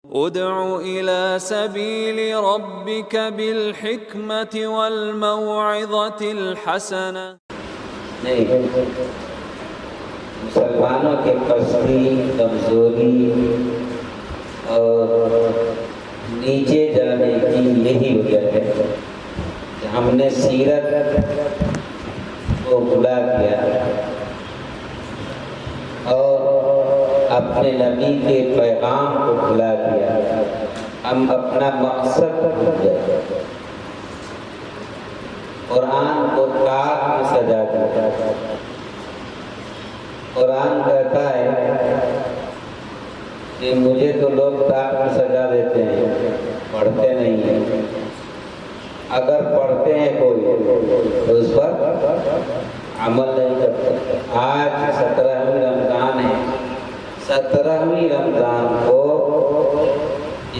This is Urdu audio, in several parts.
ادع إلى سبيل ربك بالحكمة والموعظة الحسنة. نہیں، مسلمانوں کے پستی، کمزوری اور نیچے جانے کی یہی وجہ ہے کہ ہم نے سیرت کو بھلا دیا اور اپنے نبی کے پیغام کو بھلا دیا. ہم اپنا مقصد بھول گئے، قرآن کو کاٹ میں سجا دیا. قرآن کہتا ہے کہ مجھے تو لوگ کاٹ میں سجا دیتے ہیں، پڑھتے نہیں ہیں. اگر پڑھتے ہیں کوئی تو اس پر عمل نہیں کرتے. آج 17ویں رمضان ہے. 17ویں رمضان کو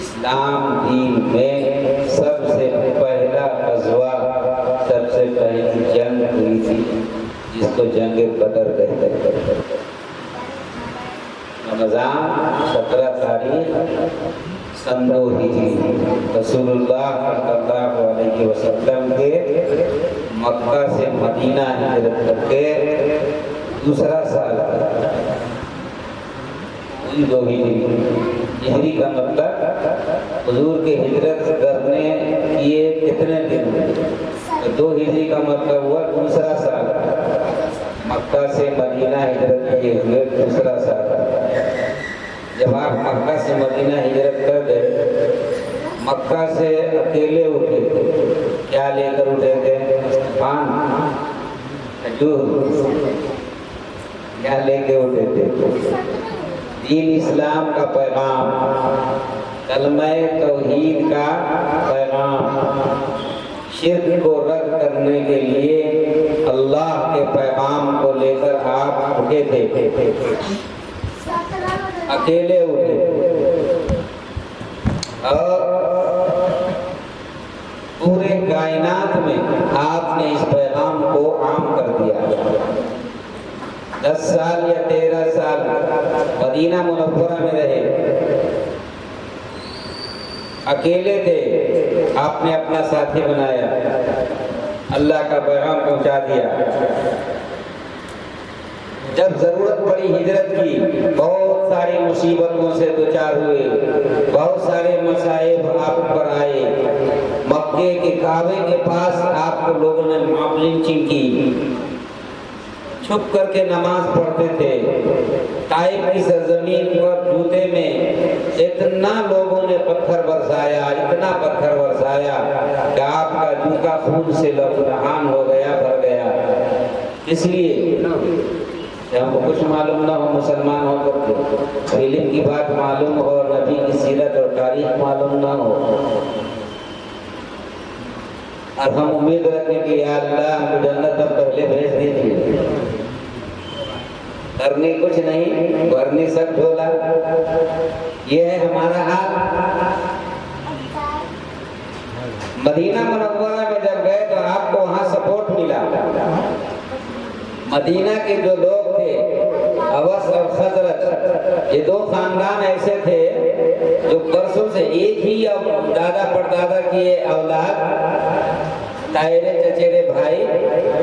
اسلام دین میں سب سے پہلا غزوہ، سب سے پہلی جنگ ہوئی تھی جس کو جنگ بدر کہتے ہیں. رمضان 17 تاریخ سن 2 ہجری، رسول اللہ صلی اللہ علیہ وسلم کے مکہ سے مدینہ ہجرت کر کے دوسرا سال ہوئی 2 ہجری. ہجری کا مطلب حضور کے ہجرت کرنے کیے کتنے دن ہوئے؟ 2 ہجری کا مطلب ہوا دوسرا سال. مکہ سے مدینہ ہجرت کیے ہوئے دوسرا سال. جب آپ مکہ سے مدینہ ہجرت کر گئے، مکہ سے اکیلے اٹھے تھے. کیا لے کر اٹھے تھے؟ پان، کھجور. کیا لے کے اٹھے تھے؟ دین اسلام کا پیغام، کلمہ توحید کا پیغام. شرک کو رد کرنے کے لیے اللہ کے پیغام کو لے کر آپ اٹھے تھے. اکیلے اٹھے اور پورے کائنات میں آپ نے اس پیغام کو عام کر دیا. 10 سال یا 13 سال مدینہ منورہ میں رہے، اکیلے تھے. آپ نے اپنا ساتھی بنایا، اللہ کا پیغام پہنچا دیا. جب ضرورت پڑی ہجرت کی، بہت ساری مصیبتوں سے دوچار ہوئے، بہت سارے مصائب آپ پر آئے. مکے کے کعبے کے پاس آپ کو لوگوں نے لنچنگ کی. چھپ کر کے نماز پڑھتے تھے. طائف کی سرزمین پر جوتے میں اتنا لوگوں نے پتھر برسایا، اتنا پتھر برسایا کہ آپ کا جوتا خون سے لہوحان ہو گیا، بھر گیا. اس لیے ہم کو کچھ معلوم نہ ہو مسلمان ہو کر کے، علم کی بات معلوم ہو اور نبی کی سیرت اور تاریخ معلوم نہ ہو، اور ہم امید رکھیں کہ یا اللہ ہم کو جنت میں پہلے بھیج دیجیے. کرنے کچھ نہیں، بھرنے سب جھولا. یہ ہے ہمارا حال. مدینہ منورہ میں جب گئے تو آپ کو وہاں سپورٹ ملا. مدینہ کے جو لوگ تھے، اوس اور خزرج، یہ 2 خاندان ایسے تھے جو برسوں سے ایک ہی دادا پردادا کی اولاد، تائرے چچیرے بھائی.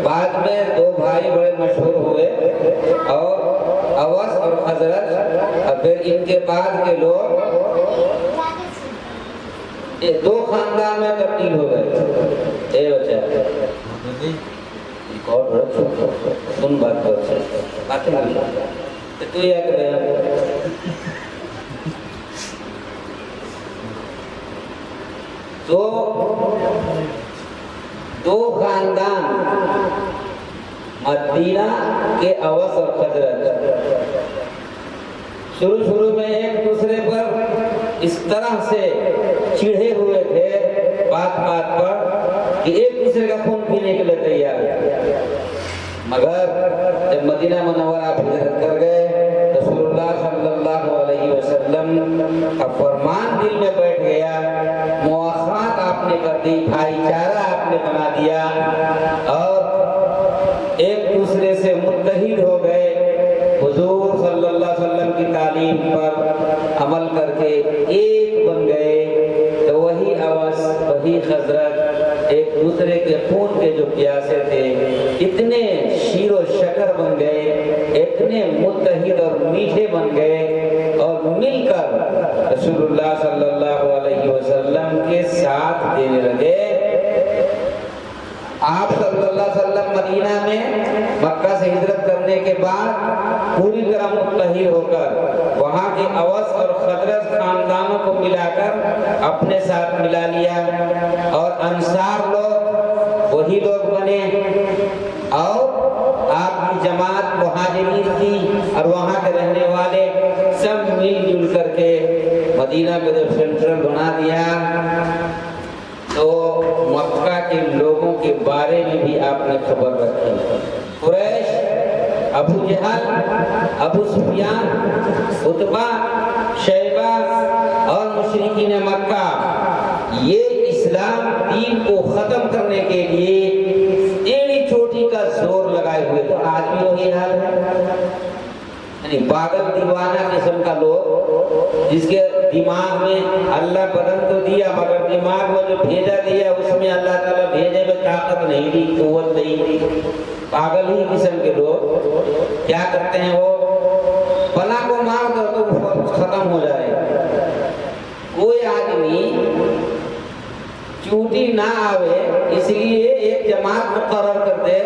بعد میں 2 بھائی بڑے مشہور ہوئے اور اوس اور خزرج. اور پھر ان کے بعد کے لوگ یہ 2 خاندان میں تبدیل ہو گئے. اے بچہ سن بات تو یہ تو 2 خاندان مدینہ کے اوس اور خزرج شروع میں ایک دوسرے پر اس طرح سے چڑھے ہوئے تھے بات پر کہ ایک دوسرے کا خون پینے کے لیے تیار ہے. مگر جب مدینہ منورہ آپ ہجرت کر گئے، رسول اللہ صلی اللہ علیہ وسلم کا فرمان دل میں بیٹھ گیا. مواخات آپ نے کر دی، بھائی چارہ آپ نے بنا دیا اور ایک دوسرے سے متحد ہو گئے. حضور صلی اللہ علیہ وسلم کی تعلیم پر عمل کر کے ایک ایک بن گئے تو وہی اوس وہی خزرج ایک دوسرے کے خون کے جو پیاسے تھے اتنے شیر و شکر بن گئے، اتنے متحد اور میٹھے بن گئے اور مل کر رسول اللہ صلی اللہ علیہ وسلم کے ساتھ دینے لگے۔ آپ صلی اللہ علیہ وسلم مدینہ میں مکہ سے ہجرت کرنے کے بعد پوری طرح متحد ہو کر وہاں کے اوس اور خزرج خاندانوں کو ملا کر اپنے ساتھ ملا لیا، اور انصار لوگ وہی لوگ بنے، اور آپ کی جماعت مہاجرین تھی اور وہاں کے رہنے والے سب مل جل کر کے مدینہ کو جب سینٹرل بنا دیا تو مکہ کے لوگوں کے بارے میں بھی آپ نے خبر رکھی۔ قریش، ابو جہل، ابو سفیان، عتبہ، شیبہ اور مشرکین مکہ یہ اسلام دین کو ختم کرنے کے لیے ایڑی چوٹی کا زور لگائے ہوئے، تو آج بھی وہی حال ہے۔ یعنی پاگل دیوانہ قسم کا لوگ جس کے دماغ میں اللہ بدن تو دیا مگر دماغ میں جو بھیجا دیا اس میں اللہ تعالیٰ بھیجے میں طاقت نہیں دی، قوت نہیں دی، پاگل ہی قسم کے لوگ کیا کرتے ہیں، وہ بلا کو مار دو تو ختم ہو جائے۔ کوئی آدمی چوٹی نہ آوے اس لیے ایک جماعت مقرر کر دے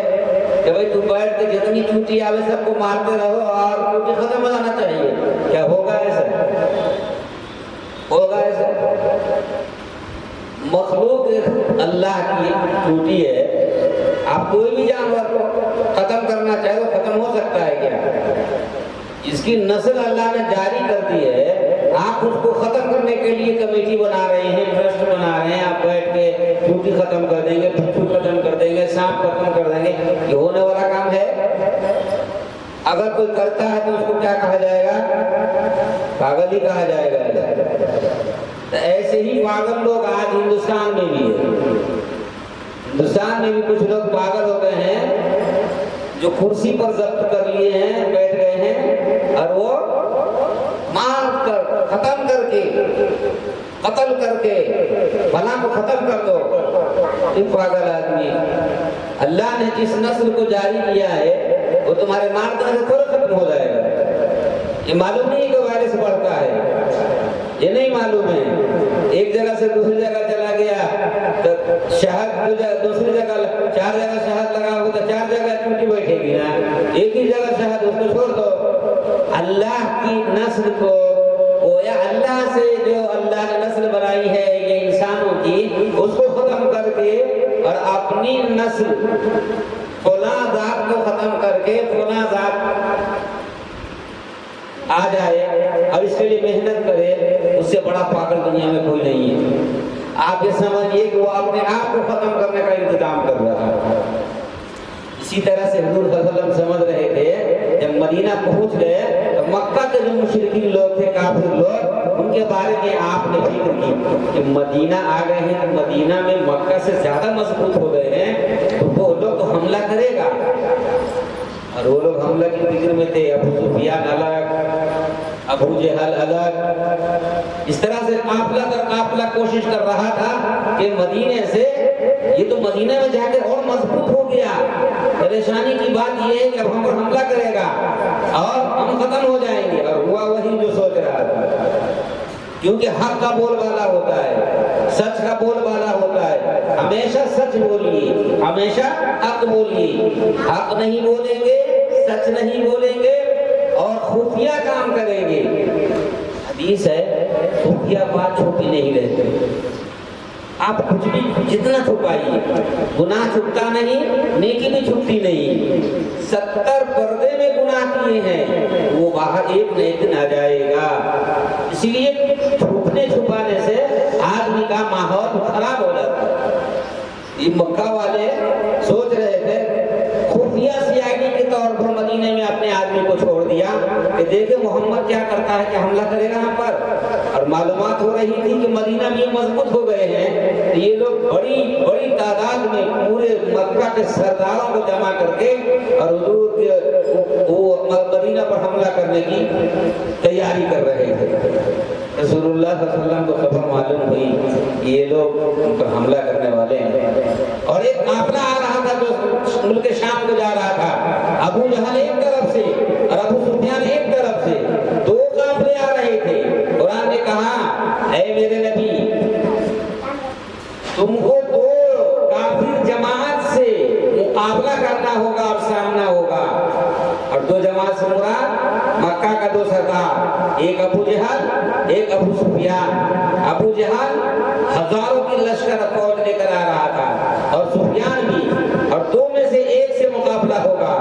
کہ بھئی تو بیٹھ کے جتنی چوٹی آوے سب کو مارتے رہو اور چوٹی ختم ہو جانا چاہیے۔ کیا ہوگا ایسا؟ ہوگا ایسا؟ مخلوق اللہ کی چوٹی ہے، آپ کوئی بھی جانور کو ختم کرنا چاہے تو ختم ہو سکتا ہے کیا؟ جس کی نسل اللہ نے جاری کر دی ہے، آپ اس کو ختم کرنے کے لیے کمیٹی بنا رہے ہیں، ٹرسٹ بنا رہے ہیں، آپ بیٹھ کے چوٹی ختم کر دیں گے، بچھو ختم کر دیں گے، سانپ ختم کر دیں گے، یہ ہونے والا کام ہے؟ اگر کوئی کرتا ہے تو اس کو کیا کہا جائے گا؟ پاگل ہی کہا جائے گا۔ ایسے ہی پاگل لوگ آج ہندوستان میں بھی ہیں، ہندوستان میں بھی کچھ لوگ پاگل ہو گئے ہیں جو کرسی پر ضبط کر لیے ہیں، بیٹھ گئے ہیں اور وہ مار کر ختم کر کے قتل کر کے بلا کو ختم کر دو۔ یہ پاگل آدمی، اللہ نے جس نسل کو جاری کیا ہے وہ تمہارے مار دینے سے تھوڑا ختم ہو جائے گا۔ یہ معلوم نہیں کہ وائرس بڑھتا ہے، یہ نہیں معلوم ہے۔ ایک جگہ سے دوسری جگہ چلا گیا تو شہد دوسری جگہ 4 جگہ شہد لگا ہوا تو 4 جگہ چوٹی بیٹھے گی نا، ایک ہی جگہ شہد، اس کو چھوڑ دو۔ اللہ کی نسل کو گویا اللہ سے جو اللہ نے نسل بنائی ہے یہ انسانوں کی، اس کو ختم کر کے اور اپنی نسل فلاں ذات کو ختم کر کے فلاں ذات آ جائے اور اس کے لیے محنت کرے، اس سے بڑا پاگل دنیا میں کوئی نہیں ہے۔ آپ یہ سمجھیے کہ وہ اپنے آپ کو ختم کرنے کا انتظام کر رہا ہے۔ اسی طرح سے حضور صلی اللہ علیہ وسلم سمجھ رہے تھے، جب مدینہ پہنچ گئے تو مکہ کے جو مشرکین لوگ تھے، کافر لوگ، ان کے بارے میں آپ نے فکر کی کہ مدینہ آ گئے ہیں تو مدینہ میں مکہ سے زیادہ مضبوط ہو گئے ہیں تو وہ لوگ تو حملہ کرے گا، اور وہ لوگ حملہ کی فکر میں تھے۔ ابو سفیان الگ، ابو جہل الگ، اس طرح سے قافلہ در قافلہ کوشش کر رہا تھا کہ مدینے سے، یہ تو مدینہ میں جا کے اور مضبوط ہو گیا۔ پریشانی کی بات یہ ہے کہ اب ہم پر حملہ کرے گا اور ہم ختم ہو جائیں گے، اور ہوا وہی جو سوچ رہا تھا، کیونکہ حق کا بول بالا ہوتا ہے، سچ کا بول بالا ہوتا ہے۔ ہمیشہ سچ بولیے، ہمیشہ حق بولیے، حق نہیں بولیں گے، سچ نہیں بولیں گے اور خفیہ کام کریں گے۔ حدیث ہے خفیہ بات چھپی نہیں رہتی، آپ کچھ بھی جتنا چھپائیے، گناہ چھپتا نہیں، نیکی بھی چھپتی نہیں۔ 70 پردے میں گناہ کیے ہیں، وہ باہر ایک نہ ایک دن آ جائے گا۔ اسی لیے چھپنے چھپانے سے آدمی کا ماحول خراب ہو جاتا ہے۔ یہ مکہ والے سوچ رہے تھے، خفیہ CID کے طور پر مدینے میں اپنے آدمی کو چھوڑ دیا کہ دیکھیں محمد کیا کرتا ہے کہ حملہ کرے گا ہم پر، اور معلومات ہو رہی تھی کہ مدینہ میں یہ مضبوط ہو گئے ہیں، یہ لوگ بڑی بڑی تعداد میں پورے مکہ کے سرداروں کو جمع کر کے اور حضور کے مدینہ پر حملہ کرنے کی تیاری کر رہے تھے۔ رسول اللہ صلی اللہ علیہ وسلم کو خبر معلوم ہوئی یہ لوگ ان پر حملہ کرنے والے ہیں، اور ایک قافلہ آ رہا تھا جو ملک شام کو جا رہا تھا، ابو جہل ایک طرف سے اور ابو سفیان ایک طرف سے، دو قافلے آ رہے تھے۔ قرآن نے کہا اے میرے نبی تم کو دو کافر جماعت سے مقابلہ کرنا ہوگا اور سامنا ہوگا، اور دو جماعت سے مراد مکہ کا دو سردار، ایک ابو جہل ایک ابو سفیان۔ ابو جہل ہزاروں کی لشکر فوج لے کر آ رہا تھا اور سفیان بھی، اور دو میں سے ایک سے مقابلہ ہوگا۔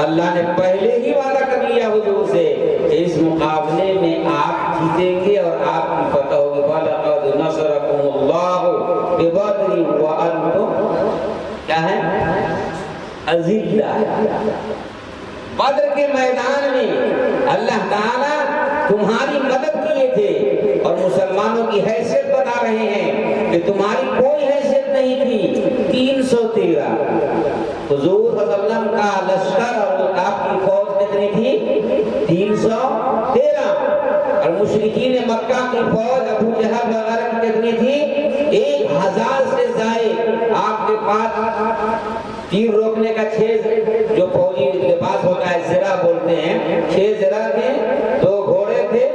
اللہ نے پہلے ہی وعدہ کر لیا حضور سے کہ اس مقابلے میں آپ جیتیں گے اور آپ کی فتح ہوگی۔ وَلَقَدْ نَصَرَكُمُ اللَّهُ بِبَدْرٍ وَأَنْتُمْ کیا ہے اذلہ۔ بدر کے میدان میں اللہ تعالیٰ تمہاری مدد کیے تھے، اور مسلمانوں کی حیثیت بتا رہے ہیں کہ تمہاری کوئی حیثیت نہیں تھی۔ 313 حضور صلی اللہ علیہ وسلم کا لشکر اور آپ کی فوج کتنی تھی؟ 313، اور مشرکین مکہ کی فوج ابو جہل وغیرہ کی کتنی تھی؟ 1000 سے زائد۔ آپ کے پاس تیر روکنے کا 6 جو فوجی لباس ہوتا ہے زرہ بولتے ہیں، 6 زرہ تھے، 2 گھوڑے تھے،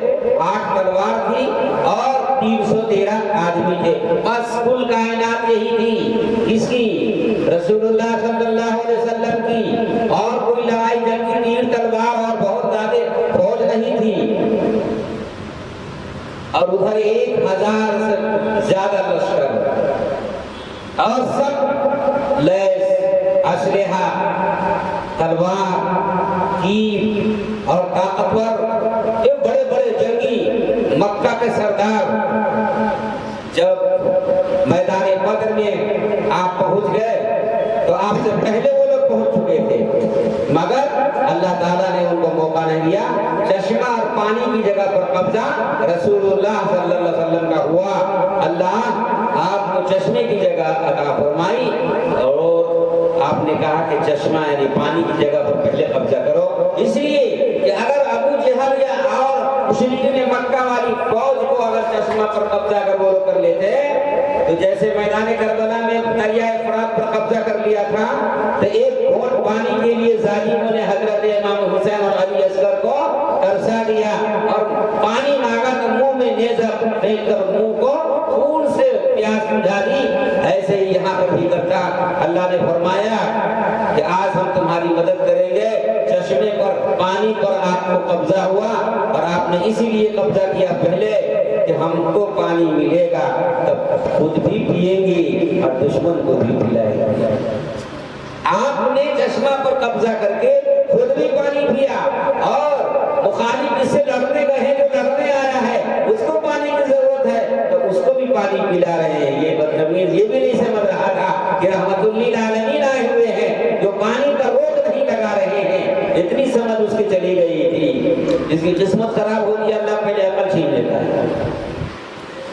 8 تلوار تھی اور 313 آدمی تھے۔ بس کل کائنات یہی تھی، اس کی رسول اللہ صلی اللہ علیہ وسلم کی، اور کوئی لڑائی جنگی تیر تلوار اور بہت زیادہ فوج نہیں تھی، اور ادھر 1000 سے زیادہ لشکر، اور سب لیس اسلحہ تلوار تیر اور طاقتور، یہ بڑے بڑے جنگی مکہ کے سردار۔ جب میدان بدر میں آپ پہنچ گئے تو آپ سے پہلے وہ لوگ پہنچ چکے تھے، مگر اللہ تعالیٰ نے ان کو موقع نہیں دیا۔ چشمہ اور پانی کی جگہ پر قبضہ رسول اللہ صلی اللہ علیہ وسلم کا ہوا۔ اللہ آپ کو چشمے کی جگہ عطا فرمائی، اور آپ نے کہا کہ چشمہ یعنی پانی کی جگہ پر پہلے قبضہ کرو، اس لیے کہ اگر ابو جہل یا اور مشرکین مکہ والی فوج کو اگر چشمہ پر قبضہ اگر وہ کر لیتے تو جیسے میدان کربلا میں دریائے فرات پر قبضہ کر لیا تھا، تو ایک گھونٹ پانی کے لیے ظالموں نے حضرت امام حسین اور علی اصغر کو ترسا دیا، اور پانی مانگا تو منہ میں نیزہ پھینک کر منہ کو خون سے پیاس بجھا دی۔ ایسے ہی یہاں پر بھی کرتا۔ اللہ نے فرمایا کہ آج ہم تمہاری مدد کریں گے، چشمے پر پانی پر آپ کو قبضہ ہوا، اور آپ نے اسی لیے قبضہ کیا پہلے کہ ہم کو پانی ملے گا تب خود بھی پیئیں گے اور دشمن کو بھی پلائیں گے۔ آپ نے چشمہ پر قبضہ کر کے خود بھی پانی پیا، اور مخالف جس سے لڑنے گئے جو لڑنے آیا ہے اس کو پانی کی ضرورت ہے تو اس کو بھی پانی پلا رہے ہیں۔ یہ بدتمیز یہ بھی نہیں سمجھ رہا تھا کہ رحمت للعالمین آئے ہوئے ہیں جو پانی کا روک نہیں لگا رہے ہیں۔ اتنی سمجھ اس کی چلی گئی تھی، جس کی قسمت خراب ہوتی ہے اللہ پہلے عقل چھین لیتا ہے۔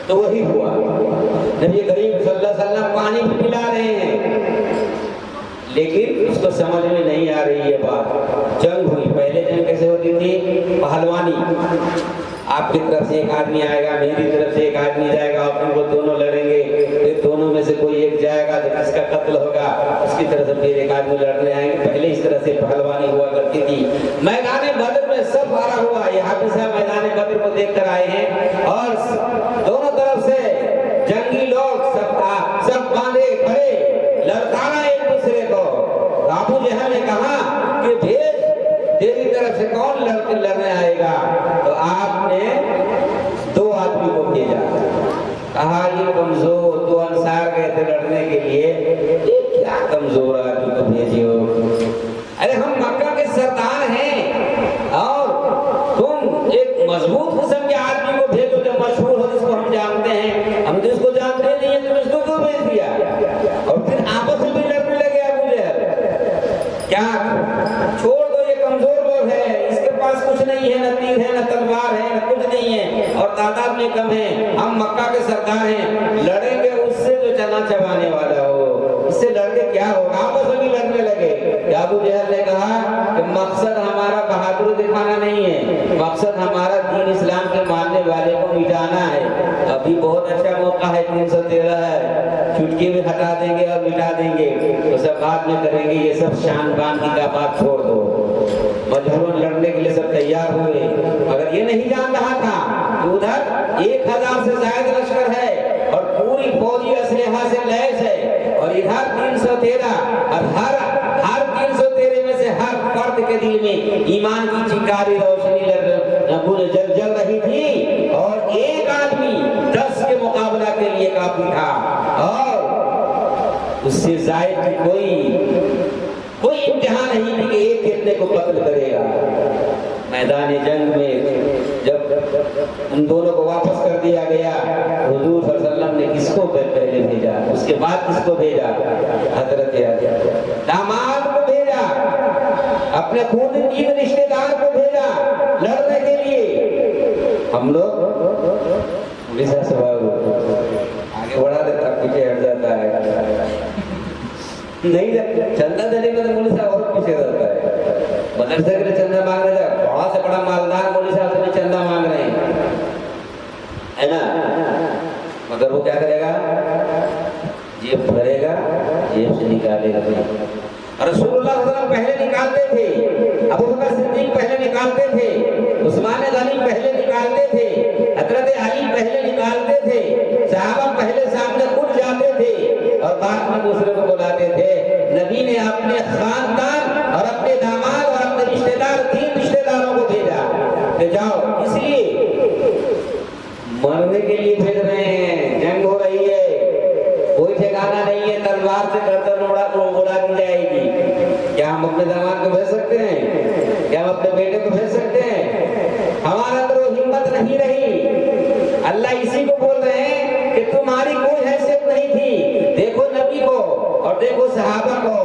تو وہی ہوا، نبی کریم صلی اللہ علیہ وسلم پانی بھی پلا رہے ہیں، لیکن اس کو سمجھ میں نہیں آ رہی ہے بات۔ جنگ ہوئی، پہلے جنگ کیسے ہوتی تھی؟ پہلوانی، آپ کی طرف سے ایک آدمی آئے گا، میری طرف سے ایک آدمی جائے گا، اور وہ دونوں لڑیں گے، پھر دونوں میں سے کوئی ایک جائے گا جس کا قتل ہوگا، اس کی طرف سے پھر ایک آدمی لڑنے آئیں گے۔ پہلے اس طرح سے پہلوانی ہوا کرتی تھی۔ میدان بدر میں سب ہارا ہوا، یہ حافظ صاحب میدان بدر کو دیکھ کر آئے ہیں، اور دونوں طرف سے جنگی لوگ سب باندھے کھڑے لڑکانا ایک دوسرے کو۔ ابو جہل نے کہا کہ بھیج، تیری طرف سے کون لڑنے آئے گا؟ تو آپ نے 2 آدمی کو بھیجا، کہا یہ کمزور 2 انصار گئے تھے لڑنے کے لیے، یہ کیا کمزور آدمی کو بھیجی ہو؟ ارے ہم مکہ کے سردار ہیں، اور تم ایک مضبوط قسم کے آدمی کو بھیجو جو مشہور ہو، جس کو ہم جانتے ہیں، ہم جس کو جانتے نہیں ہیں، تم اس کو کیوں بھیج دیا؟ اور پھر آپس میں بھی لڑنے لگے ابو جہل۔ کیا چھوڑ دو، یہ کمزور لوگ ہے، اس کے پاس کچھ نہیں ہے، نہ تیر ہے نہ تلوار ہے نہ کچھ نہیں ہے، اور تعداد میں کم ہے، ہم مکہ کے سردار ہیں، لڑیں گے اس سے جو چبانے والا ہو، اس سے لڑ کے کیا ہوگا؟ آپس میں بھی لڑنے لگے۔ ابو جہل نے کہا کہ مقصد ہمارا بہادری دکھانا نہیں ہے، مقصد ہمارا دین اسلام کے ماننے والے کو مٹانا ہے۔ ابھی بہت اچھا موقع ہے، 313 ہے، چٹکی میں ہٹا دیں گے اور مٹا دیں گے، تو سب بعد میں کریں گے، یہ سب شان بان کی کا بات چھوڑ دو۔ مجبوراً لڑنے کے لیے سب تیار ہوئے، مگر یہ نہیں جان رہا تھا کہ ادھر 1000 سے زائد لشکر ہے اور پوری فوجی اسلحہ سے لیس ہے، اور ادھر 313، اور ہر 313 میں سے ہر فرد کے دل میں ایمان کی چنگاری روشنی جل رہی تھی، اور ایک آدمی 10 کے مقابلہ کے لیے کافی تھا، اور اس سے زائد کی کوئی امتحان نہیں تھی کہ ایک کتنے کو قتل کرے گا۔ میدان جنگ میں جب ان دونوں کو واپس کر دیا گیا، حضور صلی اللہ علیہ وسلم نے کس کو پہلے بھیجا، اس کے بعد کس کو بھیجا؟ حضرت داماد کو بھیجا، اپنے خون کی رشتے دار کو بھیجا لڑنے کے لیے۔ ہم لوگ آگے بڑھا دیتا، پیچھے ہٹ جاتا ہے، نہیں چندہ دینے میں تو مولوی صاحب اور پیچھے رہتا ہے۔ مدرسے کے لیے چندہ مانگ رہے تھے، بڑا سے بڑا مالدار مولوی صاحب سے بھی چندہ مانگ رہے ہیں، ہے نا؟ مگر وہ کیا کرے گا؟ جیب بھرے گا، جیب سے نکالے گا۔ رسول اللہ صلی اللہ علیہ وسلم پہلے نکالتے تھے، ابو بکر صدیق پہلے نکالتے تھے، عثمان غنی پہلے نکالتے تھے، حضرت علی پہلے نکالتے تھے، صحابہ پہلے سامنے خود جاتے تھے اور بعد میں دوسرے کو بلاتے تھے۔ نبی نے اپنے خاندان اور اپنے داماد اور اپنے رشتہ دار 3 رشتہ داروں کو بھیجا کہ جاؤ، اس لیے مرنے کے لیے بھیج رہے ہیں، جنگ ہو رہی ہے، کوئی ٹھکانا نہیں ہے، تلوار سے گردن اڑا دی جائے گی۔ کیا ہم اپنے داماد کو بھیج سکتے ہیں؟ کیا ہم اپنے بیٹے کو بھیج سکتے ہیں؟ ہمارا اندر وہ ہمت نہیں رہی۔ اللہ اسی کو بول رہے ہیں کہ تمہاری کوئی حیثیت نہیں تھی، دیکھو نبی کو اور دیکھو صحابہ کو،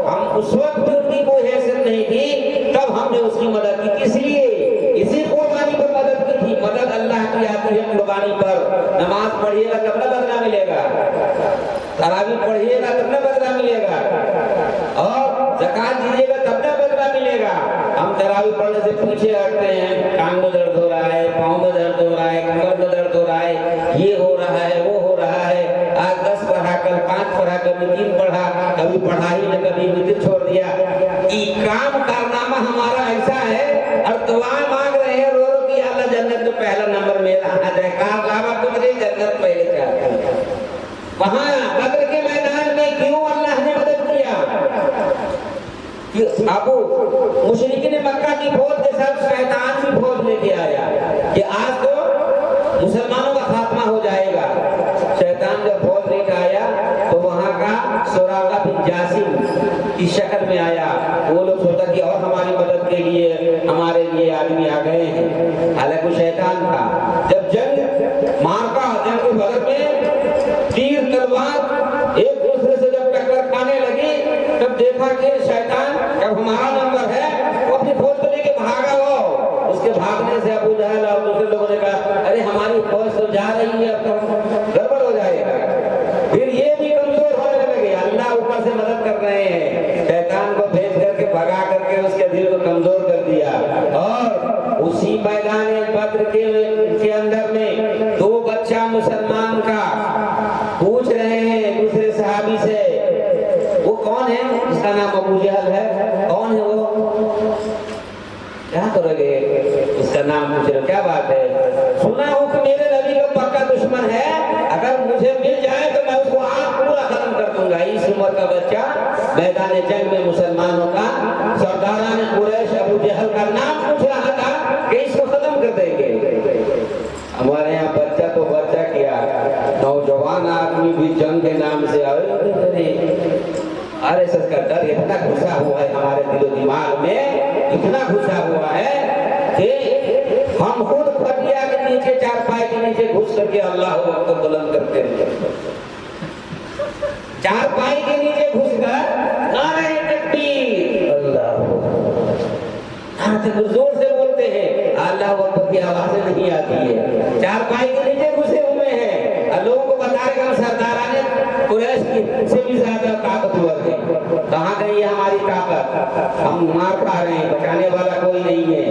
ہم اس وقت بھی ان کی کوئی حیثیت نہیں تھی، تب ہم نے اس کی مدد کی۔ کس لیے؟ اسی قربانی پر مدد کی تھی۔ مدد اللہ کی آتی ہے قربانی پر۔ نماز پڑھیے گا تب نہ بدلہ ملے گا، تراویح پڑھیے گا تب نہ بدلہ ملے گا، اور زکات دیجیے گا تب نہ بدلہ ملے گا۔ ہم تراویح پڑھنے سے پیچھے ہٹتے ہیں، کان میں درد ہو رہا ہے، پاؤں میں درد ہو رہا ہے، کمر میں درد ہو رہا ہے، یہ ہو رہا ہے، وہ ہو رہا ہے، آج 10 پڑھا، کل 5 پڑھا، کبھی 3 پڑھا، کبھی پڑھا ہی نہ، کبھی وتر چھوڑ دیا۔ یہ کام کارنامہ ہمارا ایسا ہے، اور دعائیں مانگ رہے ہیں رو رو کہ اللہ جنت میں پہلا نمبر میرا آ جائے، کارنامہ تو مجھے جنت پہلے چاہتا ہے۔ وہاں بدر کے میدان میں کیوں اللہ نے مدد کیا؟ ابو مشرکین مکہ کی فوج کے ساتھ شیطان کی فوج لے کے آیا کہ آج تو مسلمانوں کا خاتمہ ہو جائے گا۔ شیطان جب فوج لے کے آیا تو وہاں کا سراغہ بن جاسم کی شکل میں آیا۔ وہ لوگ سوچا کہ اور ہماری مدد کے لیے ہمارے لیے آدمی آ گئے ہیں، حالانکہ شیطان تھا۔ جب جنگ مارکا، جنگ بدر میں تیر تلوار ایک دوسرے سے جب ٹکر کھانے لگی، تب دیکھا کہ شیطان جب ہمارا نمبر ہے وہ اپنی فوج کو لے کے بھاگا۔ ہو اس کے بھاگنے سے ابو جہل اور دوسرے لوگوں نے کہا ارے ہماری فوج تو جا رہی ہے، اب تو گڑبڑ ہو جائے گا۔ پھر یہ بھی کمزور ہونے لگے، اللہ اوپر سے مدد کر رہے ہیں، شیطان کو بھیج کر کے بھگا کر کے اس کے دل کو کمزور کر دیا۔ اور اسی میدان بدر کے اندر میں 2 بچہ مسلمان کا پوچھ رہے ہیں دوسرے صحابی سے، وہ کون ہے جس کا نام ابو جہل ہے؟ کون ہے وہ؟ کیا کرو گے؟ اس کا نام پوچھ رہے، کیا بات ہے؟ سنا ہوں کہ میرے نبی کا پکا دشمن ہے، اگر مجھے مل جائے تو میں اس کو آگ پورا ختم کر دوں گا۔ اس عمر کا بچہ میدان جنگ میں مسلمانوں کا سرداران قریش ابو جہل کا نام پوچھ رہا تھا کہ اس کو ختم کر دیں گے۔ ہمارے یہاں بچہ تو بچہ کیا، نوجوان آدمی بھی جنگ کے نام سے RSS کا ڈر اتنا گھسا ہوا ہے ہمارے دل و دماغ میں، اتنا گھسا ہوا ہے کہ ہم خود پٹیا کے نیچے، چارپائی کے نیچے گھس کر کے اللہ اکبر بلند کرتے ہیں۔ چارپائی کے نیچے گھس کر نعرہ تکبیر، اللہ زور سے بولتے ہیں، اللہ اکبر کی آوازیں نہیں آتی ہے، چارپائی کے نیچے گھسے ہوئے ہیں، اور لوگوں کو بتا رہے کہ ہم سرداران قریش ہم مار کھا رہے ہیں، بچانے والا کوئی نہیں ہے،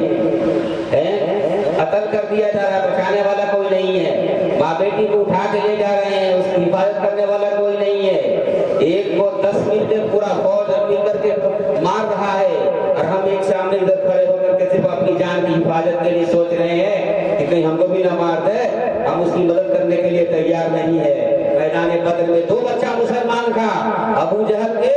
قتل کر دیا جا رہا ہے، بچانے والا کوئی نہیں ہے، ماں بیٹی کو اٹھا کے لے جا رہے ہیں، اس کی حفاظت کرنے والا کوئی نہیں ہے، ایک کو 10 مل کے پورا فوج مل کر کے مار رہا ہے، اور ہم ایک سامنے ادھر کھڑے ہو کر کے صرف اپنی جان کی حفاظت کے لیے سوچ رہے ہیں کہ کہیں ہم کو بھی نہ مار دے، ہم اس کی مدد کرنے کے لیے تیار نہیں ہے۔ میدان بدر میں 2 بچہ مسلمان کا ابو جہل کے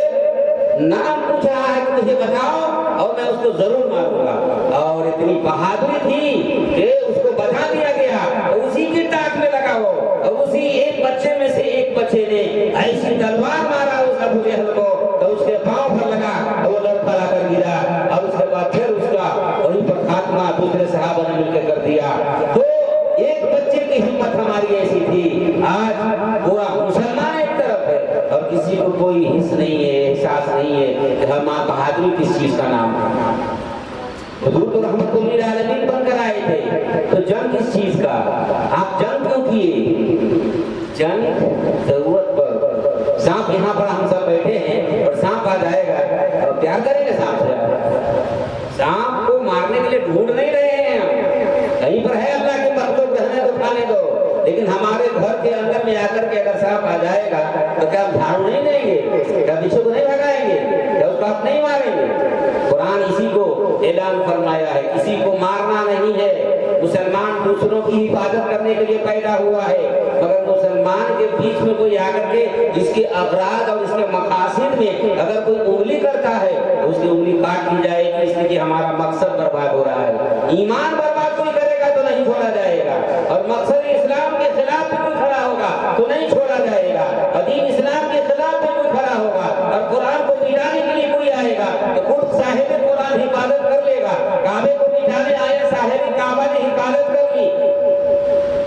نام پوچھ رہا ہے کہ مجھے بتاؤ اور میں اس کو ضرور ماروں گا، اور اتنی بہادری تھی کہ اس کو بتا دیا گیا، اسی کی ٹانک میں لگا وہ، اور اسی ایک بچے میں سے ایک بچے نے ایسی تلوار مارا اس ابو جہل کو تو اس کے پاؤں پر لگا اور وہ لڑکھڑا کر گرا، اور اس کے بعد پھر اس کا وہیں پر خاتمہ دوسرے صحابہ نے مل کے کر دیا۔ تو ایک بچے کی ہمت ہماری ایسی تھی، آج پورا مسلمان ایک طرف ہے اور کسی کو کوئی حس نہیں ہے، احساس نہیں ہے کہ ہم بہادری کس چیز کا نام ہے۔ حضور تو رحمت للعالمین بن کر آئے تھے، تو جنگ کس چیز کا؟ آپ جنگ کیوں کیے؟ جنگ ضرورت پر، سانپ یہاں پر ہم سب بیٹھے ہیں اور سانپ آ جائے گا اور پیار کریں گے سانپ سے؟ سانپ کو مارنے کے لیے ڈھونڈ نہیں رہے ہیں ہم، کہیں پر ہے اللہ کی مخلوق رہنے تو کھانے دو، لیکن ہمارے گھر کے اندر میں آ کر کے اگر سانپ آ جائے گا تو کیا ہم جھاڑو نہیں دیں گے؟ کیا بچھو کو نہیں بھگائیں گے؟ کیا اس کو آپ نہیں ماریں گے؟ قرآن اسی کو اعلان فرمایا ہے، کسی کو مارنا نہیں ہے، مسلمان دوسروں کی حفاظت کرنے کے لیے پیدا ہوا ہے، مگر مسلمان کے بیچ میں کوئی آ کر کے اس کے اغراض اور اس کے مقاصد میں اگر کوئی انگلی کرتا ہے تو اس کی انگلی کاٹ لی جائے گی، اس لیے کہ ہمارا مقصد برباد ہو رہا ہے۔ ایمان برباد کوئی کرے گا تو نہیں چھوڑا جائے گا، اور مقصد اسلام کے خلاف بھی کوئی کھڑا ہوگا تو نہیں چھوڑا جائے گا، اور دین اسلام کے خلاف بھی کوئی کھڑا ہوگا اور قرآن کو مٹانے کے لیے کوئی آئے گا تو خود صاحب قرآن حفاظت کر لے گا، کعبے کو مٹانے آئے صاحب کعبہ نے حفاظت کر لی۔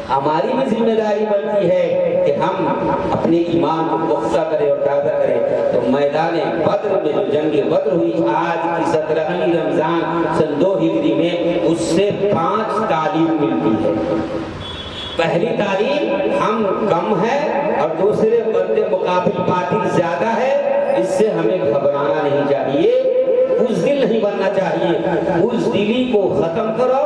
ہماری بھی ذمہ داری بنتی ہے کہ ہم اپنے ایمان کو پختہ کریں اور تازہ کریں۔ تو میدان بدر میں جو جنگ بدر ہوئی آج کی 17ویں رمضان سن 2 ہجری میں، اس سے 5 تعلیم ملتی ہے۔ پہلی تعلیم ہم کم ہے اور دوسرے بندے مقابل باطل زیادہ ہے، اس سے ہمیں گھبرانا نہیں چاہیے، بزدل نہیں بننا چاہیے، بزدلی کو ختم کرو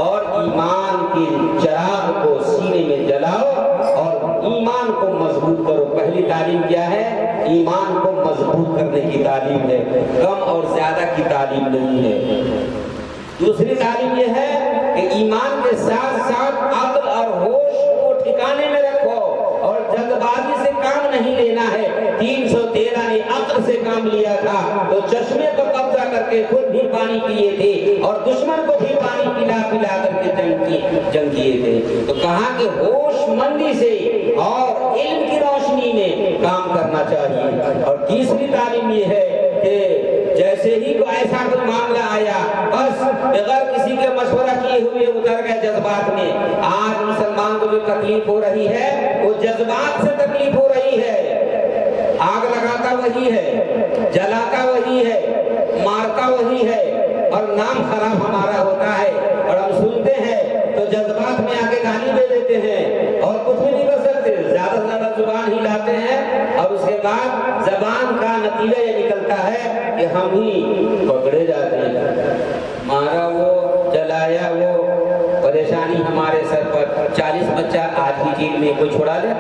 اور ایمان کے چراغ کو سینے میں جلاؤ اور ایمان کو مضبوط کرو۔ پہلی تعلیم کیا ہے؟ ایمان کو مضبوط کرنے کی تعلیم ہے، کم اور زیادہ کی تعلیم نہیں ہے۔ دوسری تعلیم یہ ہے کہ ایمان کے ساتھ ساتھ عقل اور ہوش کو ٹھکانے میں رکھو اور جلد بازی سے کام نہیں لینا ہے۔ 313 نے عقل سے کام لیا تھا تو چشمے پر قبضہ کر کے خود بھی پانی پیے تھے اور دشمن کو بھی پانی پلا پلا کر کے جنگ کیے تھے۔ تو کہا کہ ہوش مندی سے اور علم کی روشنی میں کام کرنا چاہیے۔ اور تیسری تعلیم یہ ہے کہ جیسے ہی کوئی ایسا کوئی معاملہ آیا بس بغیر کسی کے مشورہ کیے ہوئے اتر گئے جذبات میں۔ آج مسلمان کو جو تکلیف ہو رہی ہے وہ جذبات سے تکلیف ہو رہی ہے، آگ لگاتا وہی ہے، جلاتا وہی ہے، مارتا وہی ہے، اور نام خراب ہمارا ہوتا ہے اور ہم سنتے ہیں تو جذبات میں آ کے گالی دے دیتے ہیں اور کچھ بھی نہیں کر سکتے، زیادہ سے زیادہ زبان ہی لاتے ہیں اور اس کے بعد زبان کا نتیجہ یہ نکلتا ہے کہ ہم ہی پکڑے جاتے ہیں۔ مارا وہ، جلایا وہ، پریشانی ہمارے سر پر۔ 40 بچہ آج کی جیل میں، کوئی چھوڑا لے؟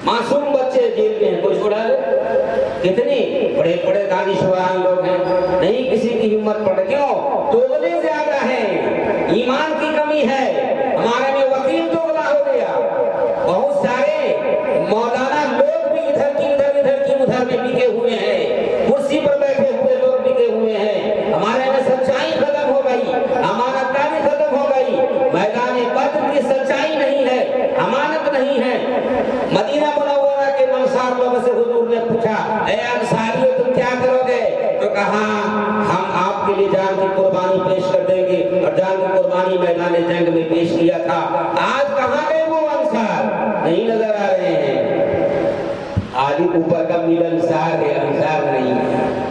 معصوم بچے جیل میں کوئی چھوڑا لے؟ کتنے بڑے بڑے دانشوران لوگ ہیں، نہیں کسی کی ہمت پڑ۔ کیوں؟ دوغلے زیادہ ہیں، ایمان کی کمی ہے، ہمارے میں وکیل دوغلا ہو گیا، بہت سارے مولانا لوگ بھی ادھر کی ادھر میں بکے ہوئے ہیں، کرسی پر بیٹھے ہوئے لوگ بکے ہوئے ہیں، ہمارے میں سچائی ختم ہو گئی، امانت داری ختم ہو گئی، میدان بدر کی سچائی نہیں ہے، امانت نہیں ہے۔ مدینہ منورہ کے انصار لوگوں سے حضور نے پوچھا، اے انصاریو تم کیا کرو گے؟ تو کہا ہم آپ کے لیے جان کی قربانی پیش کر دیں گے، اور جان کی قربانی میدان جنگ میں پیش کیا تھا۔ آج کہاں گئے وہ انصار؟ نہیں نظر آ رہے ہیں۔ آج اوپر کا میل انصار ہے، انصار نہیں ہے۔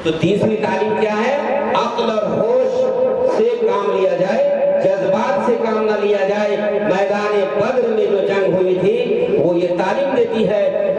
تو تیسری تعلیم کیا ہے؟ عقل اور ہوش سے کام لیا جائے، جذبات سے کام نہ لیا جائے۔ میدان بدر میں جو جنگ ہوئی تھی وہ یہ تعلیم دیتی ہے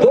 2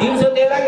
313